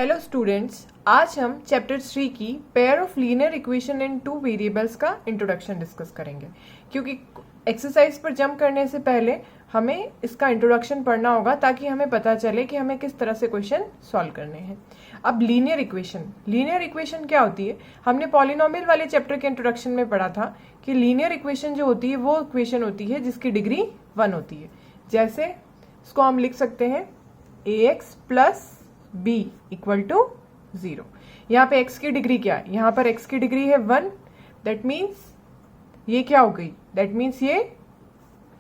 Hello students, आज हम chapter 3 की pair of linear equation in two variables का इंट्रोडक्शन डिस्कस करेंगे। क्योंकि एक्सरसाइज पर जंप करने से पहले हमें इसका इंट्रोडक्शन पढ़ना होगा ताकि हमें पता चले कि हमें किस तरह से क्वेश्चन सॉल्व करने हैं। अब लीनियर इक्वेशन क्या होती है? हमने पॉलिनोमियल वाले चैप्टर के इंट्रोडक्शन में पढ़ा था कि लीनियर इक्वेशन जो होती है वो इक्वेशन होती है जिसकी डिग्री 1 होती है। जैसे इसको हम लिख सकते हैं ax plus b equal to 0। यहाँ पे x की डिग्री क्या है? यहाँ पर x की डिग्री है 1। दैट मीन्स ये क्या हो गई? दैट मीन्स ये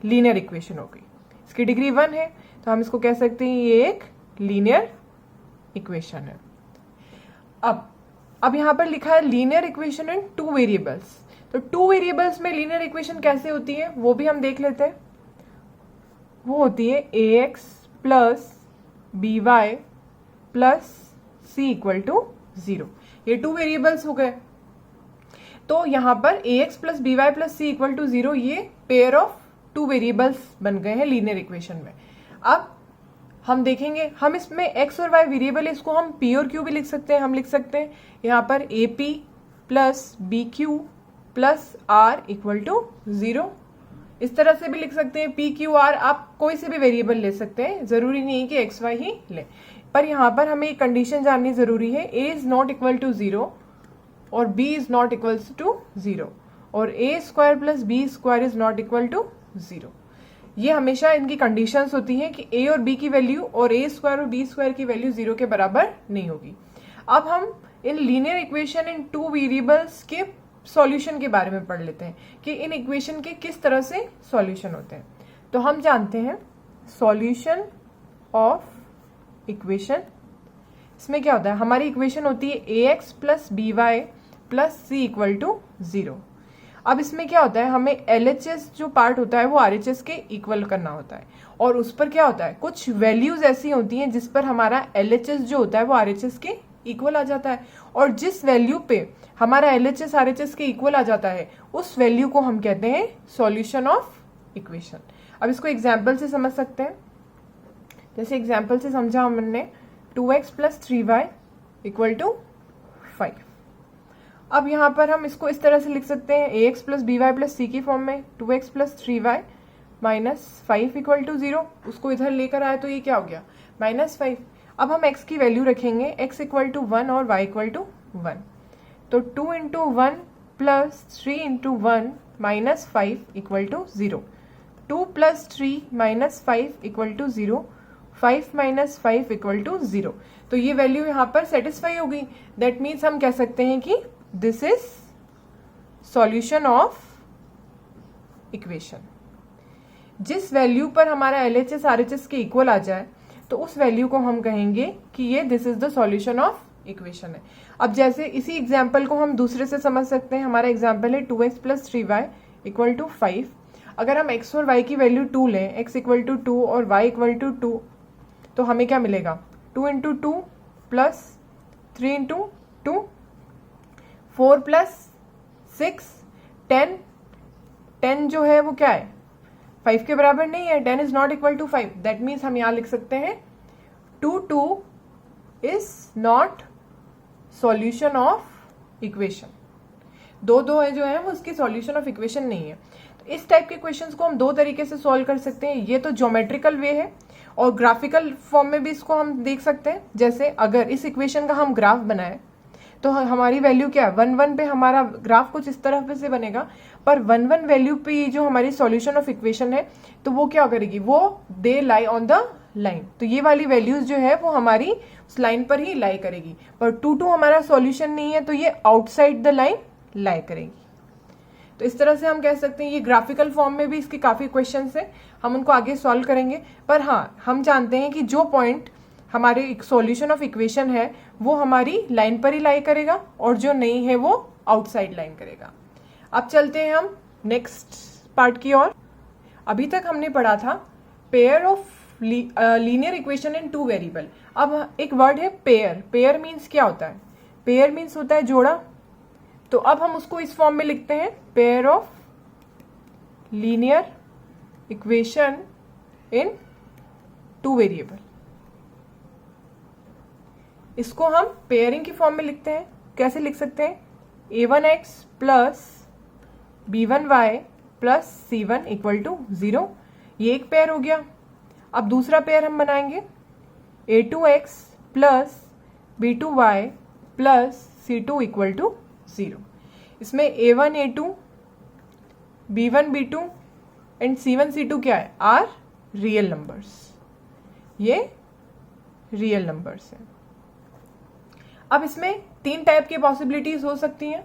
लीनियर इक्वेशन हो गई। इसकी डिग्री 1 है तो हम इसको कह सकते हैं ये एक लीनियर इक्वेशन है। अब यहाँ पर लिखा है linear equation in two variables. तो टू वेरिएबल्स में लीनियर इक्वेशन कैसे होती है वो भी हम देख लेते हैं। वो होती है ax plus by plus c equal to 0। ये टू वेरिएबल्स हो गए। तो यहां पर ax plus by plus c equal to 0 ये पेयर ऑफ टू वेरिएबल्स बन गए हैं लीनियर इक्वेशन में। अब हम देखेंगे, हम इसमें x और y वेरिएबल है, इसको हम p और q भी लिख सकते हैं। हम लिख सकते हैं यहाँ पर ap plus bq plus r equal to 0। इस तरह से भी लिख सकते हैं p q r। आप कोई से भी वेरिएबल ले सकते हैं, जरूरी नहीं है कि x y ही ले। पर यहाँ पर हमें एक कंडीशन जाननी जरूरी है, a is not equal to 0 और b is not equal to 0 और a square plus b square is not equal to 0। ये हमेशा इनकी कंडीशंस होती हैं कि a और b की वैल्यू और a स्क्वायर और b स्क्वायर की वैल्यू 0 के बराबर नहीं होगी। अब हम इन linear equation in two variables के सॉल्यूशन के बारे में पढ़ लेते हैं कि इन इक्वेशन के किस तरह से सॉल्यूशन होते हैं। तो हम जानते हैं सॉल्यूशन ऑफ इक्वेशन, इसमें क्या होता है? हमारी इक्वेशन होती है ax plus by plus c equal to 0। अब इसमें क्या होता है? हमें LHS जो पार्ट होता है वो RHS के इक्वल करना होता है और उस पर क्या होता है, कुछ वैल्यूज ऐसी होती हैं जिस पर हमारा LHS जो होता है वो RHS के इक्वल आ जाता है और जिस वैल्यू पे हमारा LHS RHS के इक्वल आ जाता है उस वैल्यू को हम कहते हैं सॉल्यूशन ऑफ इक्वेशन। अब इसको एग्जाम्पल से समझ सकते हैं। जैसे एग्जाम्पल से समझा हमने 2x plus 3y equal to 5। अब यहाँ पर हम इसको इस तरह से लिख सकते हैं ax plus by plus c की फॉर्म में 2x plus 3y minus 5 equal to 0। उसको इधर लेकर आए तो ये क्या हो गया? -5। अब हम x की वैल्यू रखेंगे, x इक्वल टू 1 और y इक्वल टू 1। तो 2 into 1 plus 3 into 1 minus 5 equal to 0। 2 plus 3 minus 5 equal to 0। 5 minus 5 equal to 0। तो ये वैल्यू यहाँ पर सेटिस्फाई होगी। दैट मीन्स हम कह सकते हैं कि this is solution of equation. जिस वैल्यू पर हमारा LHS RHS के इक्वल आ जाए तो उस वैल्यू को हम कहेंगे कि ये this is the solution of equation है। अब जैसे इसी एग्जाम्पल को हम दूसरे से समझ सकते हैं। हमारा एग्जाम्पल है 2x plus 3y equal to 5। अगर हम x और y की वैल्यू 2 लें, x इक्वल टू 2 और y इक्वल टू 2, तो हमें क्या मिलेगा? 2 इंटू 2 प्लस 3 इंटू 2, 4 प्लस 6 10। 10 जो है वो क्या है? 5 के बराबर नहीं है। 10 is not equal to 5। That means हम यहां लिख सकते हैं 2 is not solution of equation. 2 है जो है वो उसकी सॉल्यूशन ऑफ इक्वेशन नहीं है। तो इस टाइप के क्वेश्चंस को हम दो तरीके से सॉल्व कर सकते हैं। ये तो ज्योमेट्रिकल वे है और ग्राफिकल फॉर्म में भी इसको हम देख सकते हैं। जैसे अगर इस इक्वेशन का हम ग्राफ बनाए तो हमारी वैल्यू क्या है? 1 1 पे हमारा ग्राफ कुछ इस तरह से बनेगा, पर 1 1 वैल्यू पे ये जो हमारी सॉल्यूशन ऑफ इक्वेशन है तो वो क्या करेगी? वो दे लाई ऑन द लाइन। तो ये वाली वैल्यूज जो है वो हमारी उस लाइन पर ही लाई करेगी। पर 2 हमारा सॉल्यूशन नहीं है तो ये आउटसाइड द लाइन लाई करेगी। तो इस तरह से हम कह सकते हैं। ये ग्राफिकल फॉर्म में भी इसके काफी क्वेश्चंस हैं, हम उनको आगे सॉल्व करेंगे। पर हाँ, हम जानते हैं कि जो पॉइंट हमारे सॉल्यूशन ऑफ इक्वेशन है वो हमारी लाइन पर ही लाई करेगा और जो नहीं है वो आउटसाइड लाइन करेगा। अब चलते हैं हम नेक्स्ट पार्ट की ओर। अभी तक हमने पढ़ा था pair of linear equation in two variable. अब एक वर्ड है पेयर। पेयर मीन्स क्या होता है? पेयर मीन्स होता है जोड़ा। तो अब हम उसको इस फॉर्म में लिखते हैं, pair of linear equation in two variable. इसको हम पेयरिंग की फॉर्म में लिखते हैं। कैसे लिख सकते हैं? a1x plus b1y plus c1 equal to 0। ये एक पेयर हो गया। अब दूसरा पेयर हम बनाएंगे a2x plus b2y plus c2 equal to 0। इसमें a1 a2 b1 b2 and c1 c2 क्या है? Are real numbers. ये रियल नंबर्स हैं। अब इसमें 3 टाइप की पॉसिबिलिटीज हो सकती हैं,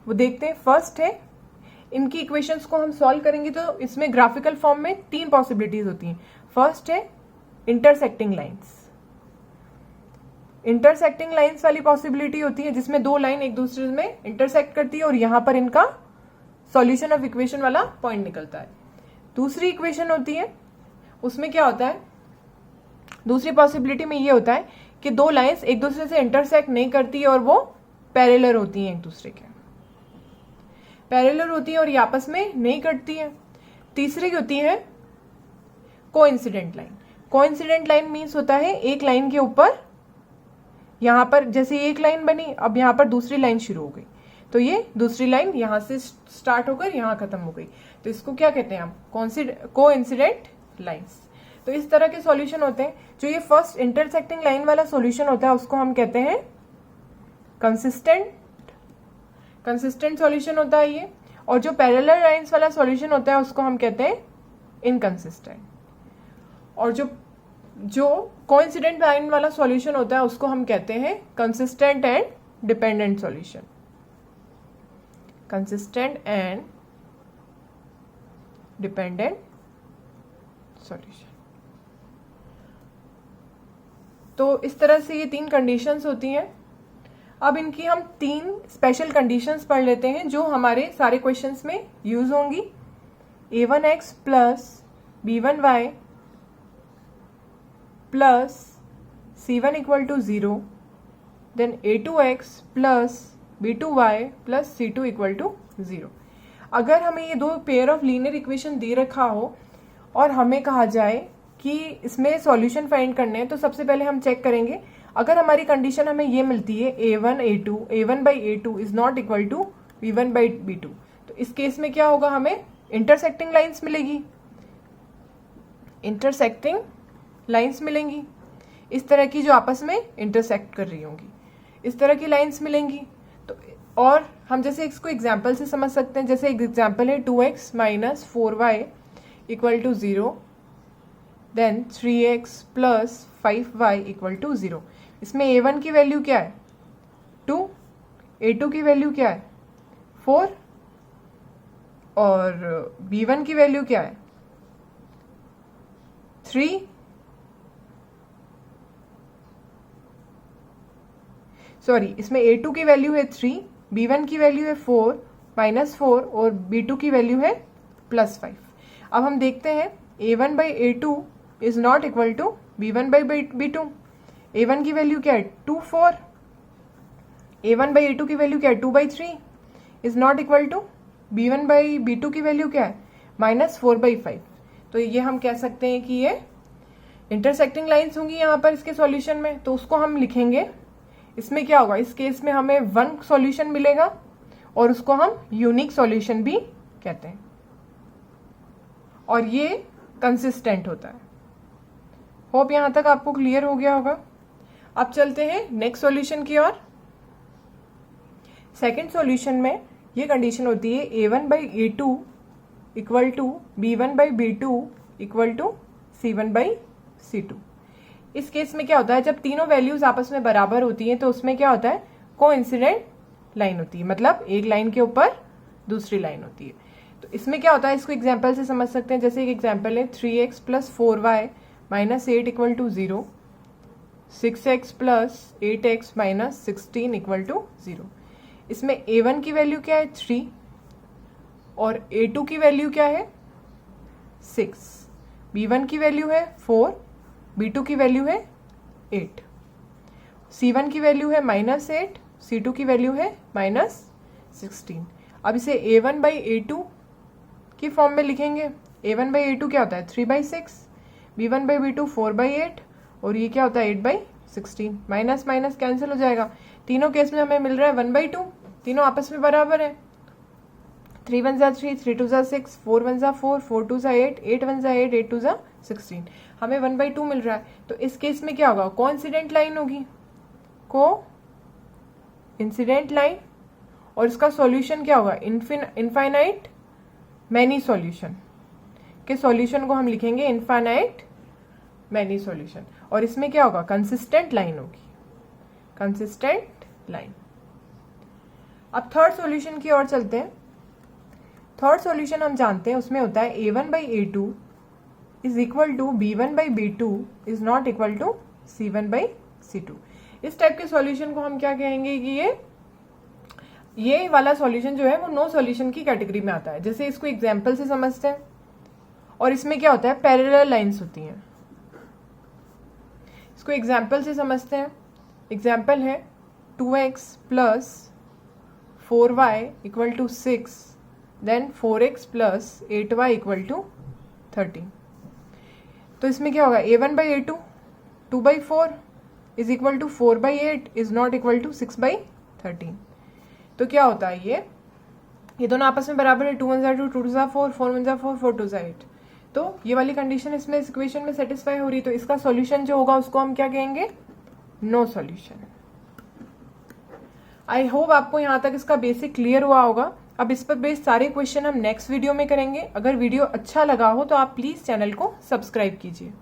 वो देखते हैं। फर्स्ट है, इनकी इक्वेशंस को हम सॉल्व करेंगे तो इसमें ग्राफिकल फॉर्म में 3 पॉसिबिलिटीज होती हैं। फर्स्ट है इंटरसेक्टिंग लाइंस। इंटरसेक्टिंग लाइंस वाली पॉसिबिलिटी होती है जिसमें 2 लाइन एक दूसरे में इंटरसेक्ट करती है और यहां पर इनका सॉल्यूशन ऑफ इक्वेशन वाला पॉइंट निकलता है। दूसरी इक्वेशन होती है, उसमें क्या होता है? दूसरी पॉसिबिलिटी में ये होता है कि 2 लाइंस एक दूसरे से इंटरसेक्ट नहीं करती और वो पैरेलल होती हैं, एक दूसरे के पैरेलल होती है और ये आपस में नहीं कटती है। तीसरी होती है coincident line. Coincident line means होता है एक लाइन के ऊपर, यहां पर जैसे एक लाइन बनी, अब यहां पर दूसरी लाइन शुरू हो गई, तो ये दूसरी लाइन यहां से स्टार्ट होकर यहां खत्म हो गई, तो इसको क्या कहते हैं हम? Coincident lines. तो इस तरह के सॉल्यूशन होते हैं। जो ये फर्स्ट इंटरसेक्टिंग लाइन वाला सॉल्यूशन होता है उसको हम कहते हैं कंसिस्टेंट सॉल्यूशन होता है ये। और जो पैरेलल लाइंस वाला सॉल्यूशन होता है उसको हम कहते हैं इनकंसिस्टेंट। और जो कोइंसिडेंट लाइन वाला सॉल्यूशन होता है उसको हम कहते हैं consistent and dependent solution. Consistent and dependent solution. तो इस तरह से ये 3 कंडीशंस होती हैं। अब इनकी हम 3 स्पेशल कंडीशंस पढ़ लेते हैं जो हमारे सारे क्वेश्चंस में यूज होंगी। a1x plus b1y plus c1 equal to 0, then a2x plus b2y plus c2 equal to 0। अगर हमें ये 2 पेयर ऑफ लीनियर इक्वेशन दे रखा हो और हमें कहा जाए कि इसमें सॉल्यूशन फाइंड करने हैं, तो सबसे पहले हम चेक करेंगे। अगर हमारी कंडीशन हमें ये मिलती है a1 by a2 is not equal to b1 by b2, तो इस केस में क्या होगा? हमें इंटरसेक्टिंग लाइंस मिलेगी, इंटरसेक्टिंग लाइंस मिलेंगी इस तरह की जो आपस में इंटरसेक्ट कर रही होंगी, इस तरह की लाइंस मिलेंगी। तो और हम जैसे इसको एग्जाम्पल से समझ सकते हैं। जैसे एक एग्जाम्पल है 2x minus 4y equal to 0, then 3x plus 5y equal to 0। इसमें a1 की वैल्यू क्या है? 2, a2 की वैल्यू क्या है? 4 और b1 की वैल्यू क्या है? 3। सॉरी, इसमें a2 की वैल्यू है 3, b1 की वैल्यू है 4 माइनस 4 और b2 की वैल्यू है प्लस 5। अब हम देखते हैं a1 by a2 is not equal to b1 by b2। a1 की वैल्यू क्या है? 2 4। a1 by a2 की वैल्यू क्या है? 2 by 3 is not equal to b1 by b2 की वैल्यू क्या है? Minus 4 by 5। तो ये हम कह सकते हैं कि ये इंटरसेक्टिंग लाइंस होंगी यहाँ पर इसके सॉल्यूशन में, तो उसको हम लिखेंगे। इसमें क्या होगा? इस केस में हमें 1 सॉल्यूशन मिलेगा और उसको हम यूनिक सॉल्यूशन भी कहते हैं, और ये कंसिस्टेंट होता है। होप यहां तक आपको क्लियर हो गया होगा। अब चलते हैं नेक्स्ट सॉल्यूशन की ओर। सेकंड सॉल्यूशन में ये कंडीशन होती है a1 by a2 equal to b1 by b2 equal to c1 by c2। इस केस में क्या होता है? जब तीनों वैल्यूज आपस में बराबर होती हैं तो उसमें क्या होता है? कोइंसिडेंट लाइन होती है, मतलब एक लाइन के ऊपर दूसरी लाइन होती है। तो इसमें क्या होता है? इसको एग्जाम्पल से समझ सकते हैं। जैसे एक एग्जाम्पल है 3x plus 4y minus 8 equal to 0, 6x plus 8x minus 16 equal to 0। इसमें a1 की वैल्यू क्या है? 3 और a2 की वैल्यू क्या है? 6। b1 की वैल्यू है 4, b2 की वैल्यू है 8, c1 की वैल्यू है माइनस 8, c2 की वैल्यू है माइनस 16। अब इसे a1 by a2 की फॉर्म में लिखेंगे। a1 by a2 क्या होता है? 3 by 6, b1 by b2 4 by 8 और ये क्या होता है? 8 by 16, माइनस माइनस कैंसिल हो जाएगा। तीनों केस में हमें मिल रहा है 1/2, तीनों आपस में बराबर है। 3 1 3, 3 2 6, 4 1 4, 4 2 8, 8 1 8, 8 2 16, हमें 1/2 मिल रहा है। तो इस केस में क्या होगा, कोइंसिडेंट लाइन होगी, कोइंसिडेंट लाइन, और इसका सॉल्यूशन क्या होगा, इनफाइनाइट मैनी सॉल्यूशन के सॉल्यूशन को हम लिखेंगे इनफाइनाइट मैनी सॉल्यूशन, और इसमें क्या होगा, कंसिस्टेंट लाइन होगी, कंसिस्टेंट लाइन। अब थर्ड सॉल्यूशन की ओर चलते हैं। थर्ड सॉल्यूशन हम जानते हैं, उसमें होता है a1/a2 is equal to b1/b2 is not equal to c1/c2। इस टाइप के सॉल्यूशन को हम क्या कहेंगे कि ये वाला सॉल्यूशन जो है वो नो सॉल्यूशन की कैटेगरी में आता है। जैसे इसको एग्जांपल से समझते हैं, और इसमें क्या होता है, पैरेलल लाइंस होती हैं। इसको एग्जांपल से समझते हैं। एग्जांपल है 2x plus 4y equal to 6, then 4x plus 8y equal to 13। तो इसमें क्या होगा, a1/a2 2/4 is equal to 4/8 is not equal to 6/13। तो क्या होता है, ये दोनों आपस में बराबर है, 2 1 2, 2 2 4, 4 1 4, 4 2 8। तो ये वाली कंडीशन इसमें इस इक्वेशन में सेटिस्फाई हो रही है। तो इसका सॉल्यूशन जो होगा उसको हम क्या कहेंगे, नो सॉल्यूशन। आई होप आपको यहाँ तक इसका बेसिक क्लियर हुआ होगा। अब इस पर बेस्ड सारे क्वेश्चन हम नेक्स्ट वीडियो में करेंगे। अगर वीडियो अच्छा लगा हो तो आप प्लीज चैनल को सब्सक्राइब कीजिए।